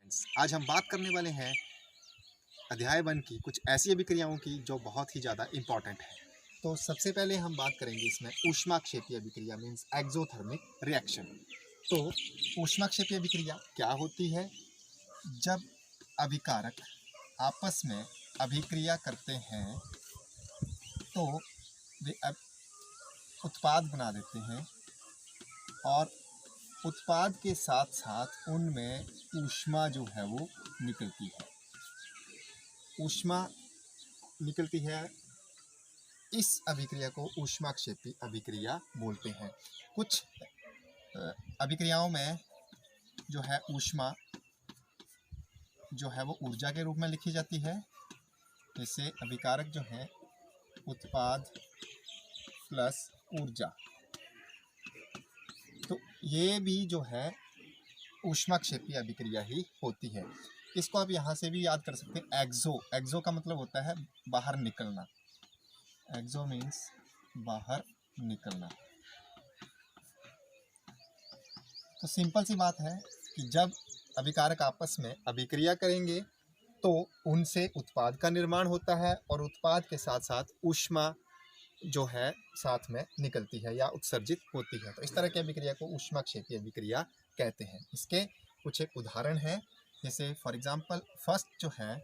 आज हम बात करने वाले हैं अध्याय 1 की कुछ ऐसी अभिक्रियाओं की जो बहुत ही ज़्यादा इम्पॉर्टेंट है। तो सबसे पहले हम बात करेंगे इसमें ऊष्माक्षेपीय अभिक्रिया मीन्स एक्सोथर्मिक रिएक्शन। तो ऊष्माक्षेपीय अभिक्रिया क्या होती है? जब अभिकारक आपस में अभिक्रिया करते हैं तो वे उत्पाद बना देते हैं और उत्पाद के साथ साथ उनमें ऊष्मा जो है वो निकलती है। ऊष्मा निकलती है, इस अभिक्रिया को ऊष्माक्षेपी अभिक्रिया बोलते हैं। कुछ अभिक्रियाओं में जो है ऊष्मा जो है वो ऊर्जा के रूप में लिखी जाती है। जैसे अभिकारक जो है उत्पाद प्लस ऊर्जा, तो ये भी जो है ऊष्माक्षेपी अभिक्रिया ही होती है। इसको आप यहाँ से भी याद कर सकते हैं। एक्सो का मतलब होता है बाहर निकलना। एक्सो मीन्स बाहर निकलना। तो सिंपल सी बात है कि जब अभिकारक आपस में अभिक्रिया करेंगे तो उनसे उत्पाद का निर्माण होता है और उत्पाद के साथ साथ ऊष्मा जो है साथ में निकलती है या उत्सर्जित होती है। तो इस तरह की अभिक्रिया को ऊष्माक्षेपी अभिक्रिया कहते हैं। इसके कुछ एक उदाहरण है, जैसे फॉर एग्जांपल फर्स्ट जो है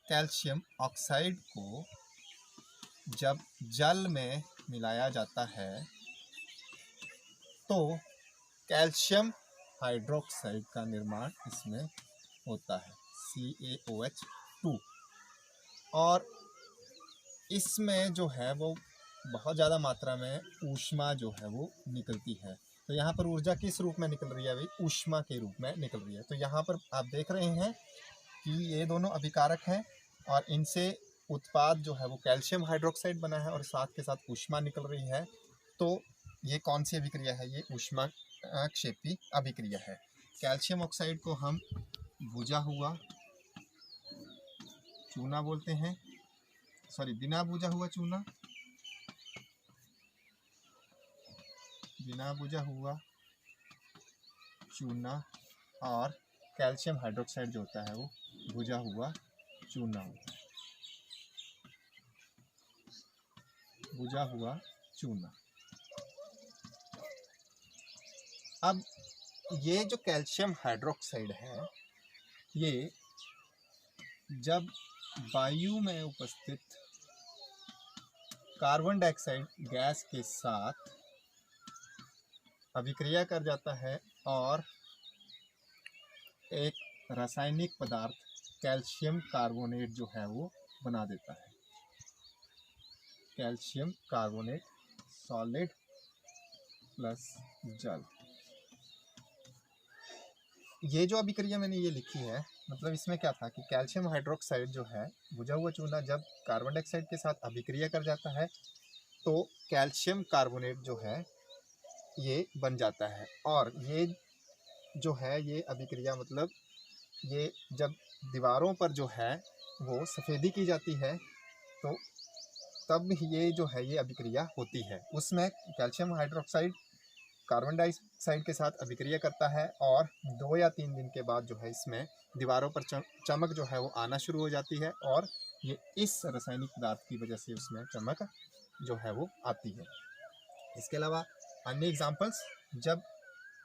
कैल्शियम ऑक्साइड को जब जल में मिलाया जाता है तो कैल्शियम हाइड्रोक्साइड का निर्माण इसमें होता है, CaOH2। और इसमें जो है वो बहुत ज़्यादा मात्रा में ऊष्मा जो है वो निकलती है। तो यहाँ पर ऊर्जा किस रूप में निकल रही है? भाई ऊष्मा के रूप में निकल रही है। तो यहाँ पर आप देख रहे हैं कि ये दोनों अभिकारक हैं और इनसे उत्पाद जो है वो कैल्शियम हाइड्रोक्साइड बना है और साथ के साथ ऊष्मा निकल रही है। तो ये कौन सी अभिक्रिया है? ये ऊष्माक्षेपी अभिक्रिया है। कैल्शियम ऑक्साइड को हम बुझा हुआ चूना बोलते हैं, बिना बुझा हुआ चूना, बिना बुझा हुआ चूना, और कैल्शियम हाइड्रोक्साइड जो होता है वो बुझा हुआ चूना होता है, बुझा हुआ चूना। अब ये जो कैल्शियम हाइड्रोक्साइड है, ये जब वायु में उपस्थित कार्बन डाइऑक्साइड गैस के साथ अभिक्रिया कर जाता है और एक रासायनिक पदार्थ कैल्शियम कार्बोनेट जो है वो बना देता है। कैल्शियम कार्बोनेट सॉलिड प्लस जल। ये जो अभिक्रिया मैंने ये लिखी है, मतलब इसमें क्या था कि कैल्शियम हाइड्रोक्साइड जो है बुझा हुआ चूना जब कार्बन डाइऑक्साइड के साथ अभिक्रिया कर जाता है तो कैल्शियम कार्बोनेट जो है ये बन जाता है। और ये जो है ये अभिक्रिया मतलब ये जब दीवारों पर जो है वो सफ़ेदी की जाती है तो तब ये जो है ये अभिक्रिया होती है। उसमें कैल्शियम हाइड्रोक्साइड कार्बन डाइऑक्साइड के साथ अभिक्रिया करता है और 2 या 3 दिन के बाद जो है इसमें दीवारों पर चमक जो है वो आना शुरू हो जाती है और ये इस रासायनिक पदार्थ की वजह से उसमें चमक जो है वो आती है। इसके अलावा अन्य एग्जांपल्स, जब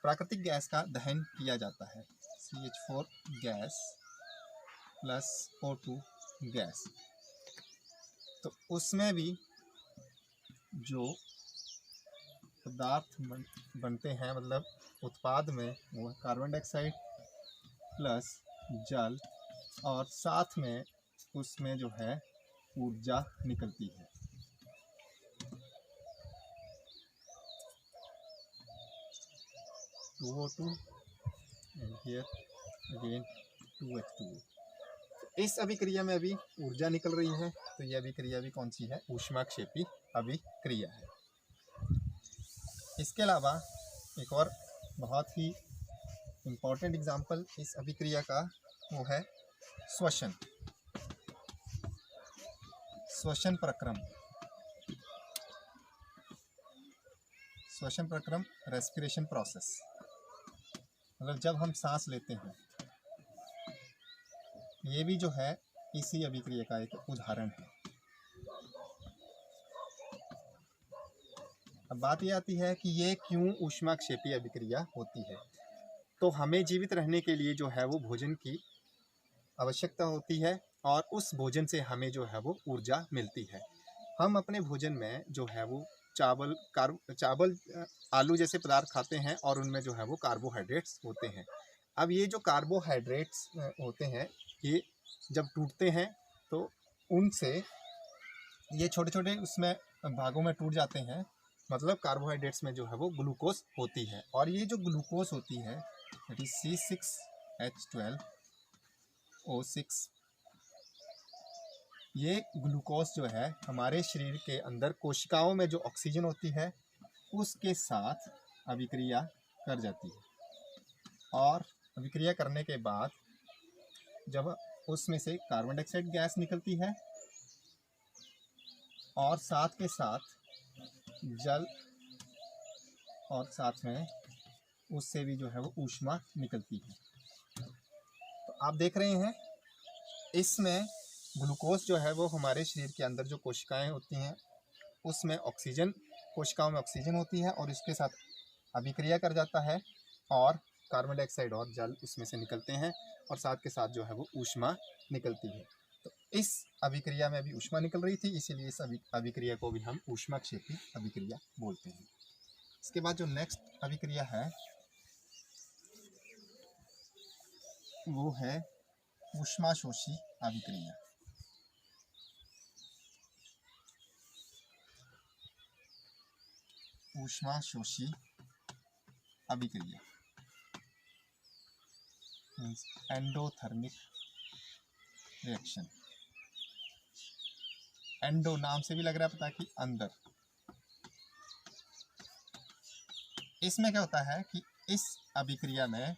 प्राकृतिक गैस का दहन किया जाता है, CH4 gas plus O2 gas, तो उसमें भी जो पदार्थ बनते हैं मतलब उत्पाद में वो कार्बन डाइऑक्साइड प्लस जल और साथ में उसमें जो है ऊर्जा निकलती है। O2 and here again 2H2O। इस अभिक्रिया में अभी ऊर्जा निकल रही है, तो यह अभिक्रिया भी कौन सी है? ऊष्माक्षेपी अभिक्रिया है। इसके अलावा एक और बहुत ही इम्पोर्टेंट एग्जाम्पल इस अभिक्रिया का वो है श्वसन। श्वसन प्रक्रम, श्वसन प्रक्रम रेस्पिरेशन प्रोसेस, मतलब जब हम सांस लेते हैं ये भी जो है इसी अभिक्रिया का एक उदाहरण है। अब बात ये आती है कि ये क्यों ऊष्माक्षेपी अभिक्रिया होती है। तो हमें जीवित रहने के लिए जो है वो भोजन की आवश्यकता होती है और उस भोजन से हमें जो है वो ऊर्जा मिलती है। हम अपने भोजन में जो है वो चावल आलू जैसे पदार्थ खाते हैं और उनमें जो है वो कार्बोहाइड्रेट्स होते हैं। अब ये जो कार्बोहाइड्रेट्स होते हैं ये जब टूटते हैं तो उनसे ये छोटे छोटे उसमें भागों में टूट जाते हैं। मतलब कार्बोहाइड्रेट्स में जो है वो ग्लूकोज होती है और ये जो ग्लूकोज होती है दैट इज C6H12O6, ये ग्लूकोज जो है हमारे शरीर के अंदर कोशिकाओं में जो ऑक्सीजन होती है उसके साथ अभिक्रिया कर जाती है और अभिक्रिया करने के बाद जब उसमें से कार्बन डाइऑक्साइड गैस निकलती है और साथ के साथ जल और साथ में उससे भी जो है वो ऊष्मा निकलती है। तो आप देख रहे हैं इसमें ग्लूकोज जो है वो हमारे शरीर के अंदर जो कोशिकाएं होती हैं उसमें ऑक्सीजन, कोशिकाओं में ऑक्सीजन होती है और इसके साथ अभिक्रिया कर जाता है और कार्बन डाइऑक्साइड और जल उसमें से निकलते हैं और साथ के साथ जो है वो ऊष्मा निकलती है। तो इस अभिक्रिया में भी ऊष्मा निकल रही थी, इसीलिए इस अभिक्रिया को भी हम ऊष्माक्षेपी अभिक्रिया बोलते हैं। इसके बाद जो नेक्स्ट अभिक्रिया है वो है ऊष्माशोषी अभिक्रिया। ऊष्माशोषी अभिक्रिया मीन्स एंडोथर्मिक रिएक्शन। एंडो नाम से भी लग रहा है पता कि अंदर। इसमें क्या होता है कि इस अभिक्रिया में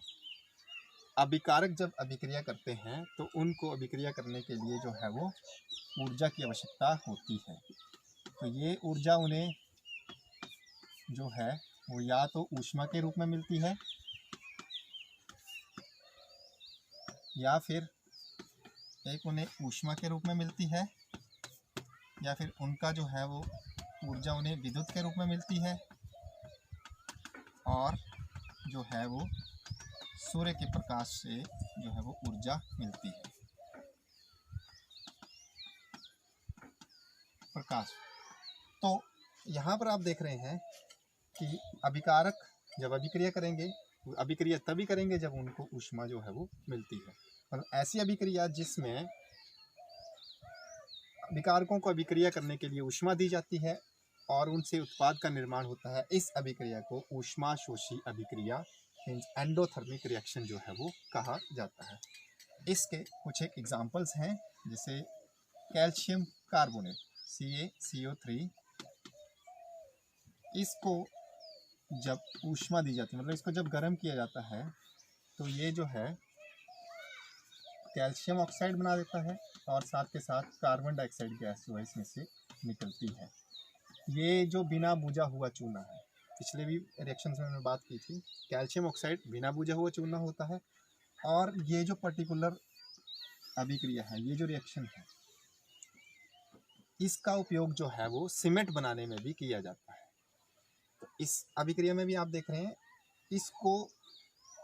अभिकारक जब अभिक्रिया करते हैं तो उनको अभिक्रिया करने के लिए जो है वो ऊर्जा की आवश्यकता होती है। तो ये ऊर्जा उन्हें जो है वो या तो ऊष्मा के रूप में मिलती है या फिर एक उन्हें ऊष्मा के रूप में मिलती है या फिर उनका जो है वो ऊर्जा उन्हें विद्युत के रूप में मिलती है और जो है वो सूर्य के प्रकाश से जो है वो ऊर्जा मिलती है। प्रकाश। तो यहाँ पर आप देख रहे हैं कि अभिकारक जब अभिक्रिया करेंगे, अभिक्रिया तभी करेंगे जब उनको ऊष्मा जो है वो मिलती है। और ऐसी अभिक्रिया जिसमें अभिकारकों को अभिक्रिया करने के लिए ऊष्मा दी जाती है और उनसे उत्पाद का निर्माण होता है, इस अभिक्रिया को ऊष्माशोषी अभिक्रिया मीन्स एंडोथर्मिक रिएक्शन जो है वो कहा जाता है। इसके कुछ एक एग्जांपल्स हैं, जैसे कैल्शियम कार्बोनेट CaCO3, इसको जब ऊष्मा दी जाती है मतलब इसको जब गर्म किया जाता है तो ये जो है कैल्शियम ऑक्साइड बना देता है और साथ के साथ कार्बन डाइऑक्साइड गैस जो है इसमें से निकलती है। ये जो बिना बुझा हुआ चूना है, पिछले भी रिएक्शंस में मैंने बात की थी, कैल्शियम ऑक्साइड बिना बुझा हुआ चूना होता है और ये जो पर्टिकुलर अभिक्रिया है, ये जो रिएक्शन है, इसका उपयोग जो है वो सीमेंट बनाने में भी किया जाता है। तो इस अभिक्रिया में भी आप देख रहे हैं इसको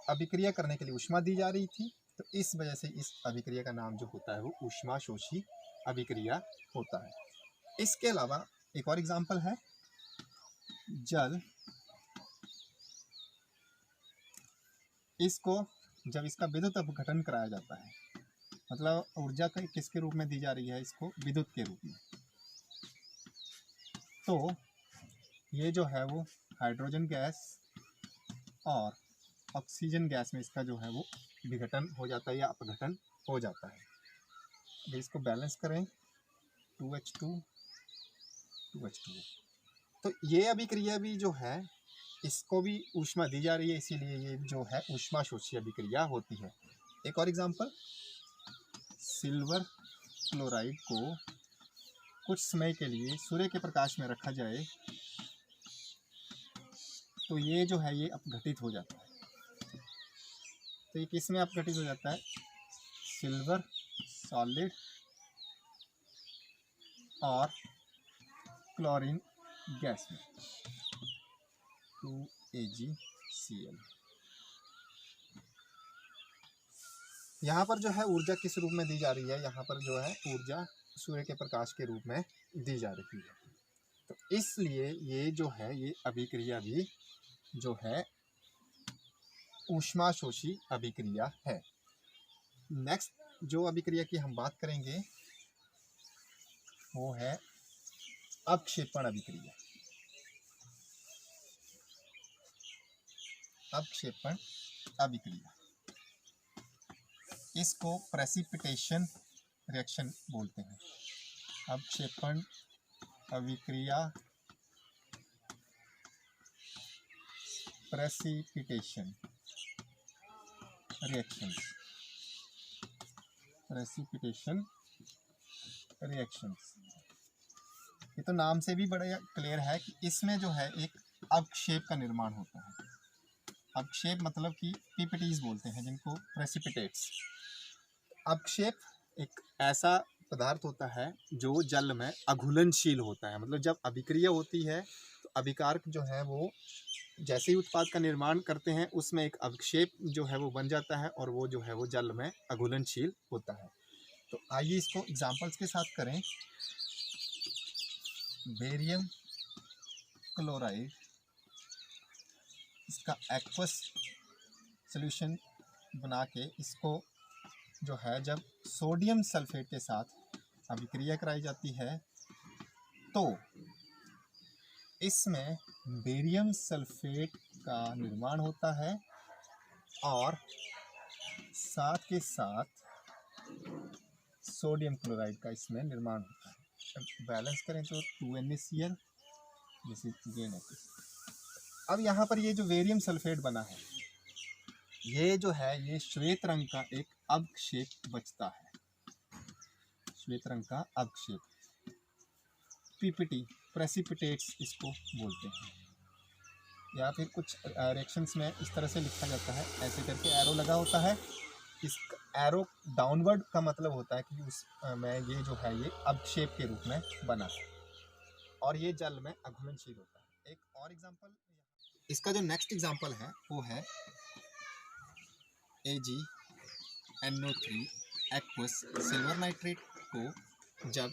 अभिक्रिया करने के लिए ऊष्मा दी जा रही थी, तो इस वजह से इस अभिक्रिया का नाम जो होता है वो ऊष्माशोषी अभिक्रिया होता है। इसके अलावा एक और एग्जांपल है जल। इसको जब इसका विद्युत अपघटन कराया जाता है, मतलब ऊर्जा किसके रूप में दी जा रही है, इसको विद्युत के रूप में, तो ये जो है वो हाइड्रोजन गैस और ऑक्सीजन गैस में इसका जो है वो विघटन हो जाता है या अपघटन हो जाता है। अगर इसको बैलेंस करें 2H2 2H2, तो ये अभिक्रिया भी जो है इसको भी ऊष्मा दी जा रही है, इसीलिए ये जो है ऊष्माशोषी अभिक्रिया होती है। एक और एग्जांपल, सिल्वर क्लोराइड को कुछ समय के लिए सूर्य के प्रकाश में रखा जाए तो ये जो है ये अपघटित हो जाता है। तो ये किस में अपघटित हो जाता है, सिल्वर सॉलिड और क्लोरीन गैस में 2AgCl। यहाँ पर जो है ऊर्जा किस रूप में दी जा रही है, यहाँ पर जो है ऊर्जा सूर्य के प्रकाश के रूप में दी जा रही है। तो इसलिए ये जो है ये अभिक्रिया भी जो है ऊष्माशोषी अभिक्रिया है। नेक्स्ट जो अभिक्रिया की हम बात करेंगे वो है अवक्षेपण अभिक्रिया। अवक्षेपण अभिक्रिया, इसको प्रेसिपिटेशन रिएक्शन बोलते हैं। अवक्षेपण अभिक्रिया, प्रेसिपिटेशन रिएक्शन, प्रेसिपिटेशन रिएक्शंस। ये तो नाम से भी बड़ा क्लियर है कि इसमें जो है एक अवक्षेप का निर्माण होता है। अवक्षेप मतलब कि पीपीटीज बोलते हैं जिनको प्रेसिपिटेट्स। अवक्षेप एक ऐसा पदार्थ होता है जो जल में अघुलनशील होता है। मतलब जब अभिक्रिया होती है तो अभिकारक जो है वो जैसे ही उत्पाद का निर्माण करते हैं उसमें एक अवक्षेप जो है वो बन जाता है और वो जो है वो जल में अघुलनशील होता है। तो आइए इसको एग्जांपल्स के साथ करें। बेरियम क्लोराइड, इसका एक्वस सॉल्यूशन बना के इसको जो है जब सोडियम सल्फेट के साथ अभिक्रिया कराई जाती है तो इसमें बेरियम सल्फेट का निर्माण होता है और साथ के साथ सोडियम क्लोराइड का इसमें निर्माण होता है। बैलेंस करें तो 2NaCl, दिस इज अगेन। अब यहाँ पर ये जो बेरियम सल्फेट बना है ये जो है ये श्वेत रंग का एक अवक्षेप बचता है। श्वेत रंग का अवक्षेप, पीपीटी प्रेसिपिटेट्स इसको बोलते हैं। या फिर कुछ रिएक्शंस में इस तरह से लिखा जाता है, ऐसे करके एरो लगा होता है। इस एरो डाउनवर्ड का मतलब होता है कि उस में ये जो है ये अवक्षेप के रूप में बना है और ये जल में अघुलनशील होता है। एक और एग्जांपल, इसका जो नेक्स्ट एग्जांपल है वो है AgNO3 एक्वस सिल्वर नाइट्रेट को जब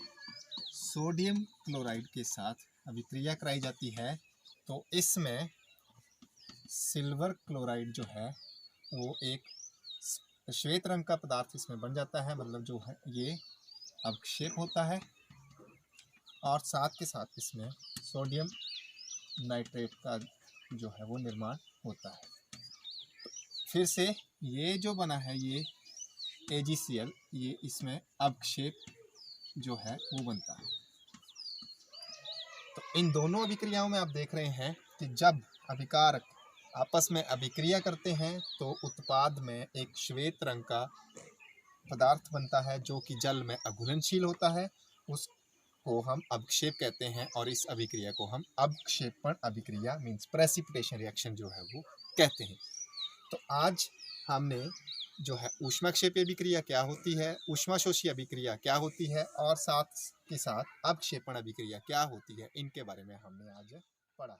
सोडियम क्लोराइड के साथ अभिक्रिया कराई जाती है तो इसमें सिल्वर क्लोराइड जो है वो एक श्वेत रंग का पदार्थ इसमें बन जाता है। मतलब जो है ये अवक्षेप होता है और साथ के साथ इसमें सोडियम नाइट्रेट का जो है वो निर्माण होता है। तो फिर से ये जो बना है ये AgCl, ये इसमें अवक्षेप जो है वो बनता है। तो इन दोनों अभिक्रियाओं में आप देख रहे हैं कि जब अभिकारक आपस में अभिक्रिया करते हैं तो उत्पाद में एक श्वेत रंग का पदार्थ बनता है जो कि जल में अघुलनशील होता है। उसको हम अवक्षेप कहते हैं और इस अभिक्रिया को हम अवक्षेपण अभिक्रिया मीन्स प्रेसिपिटेशन रिएक्शन जो है वो कहते हैं। तो आज हमने जो है ऊष्माक्षेपीय अभिक्रिया क्या होती है, ऊष्माशोषी अभिक्रिया क्या होती है और साथ के साथ अवक्षेपण अभिक्रिया क्या होती है, इनके बारे में हमने आज पढ़ा है।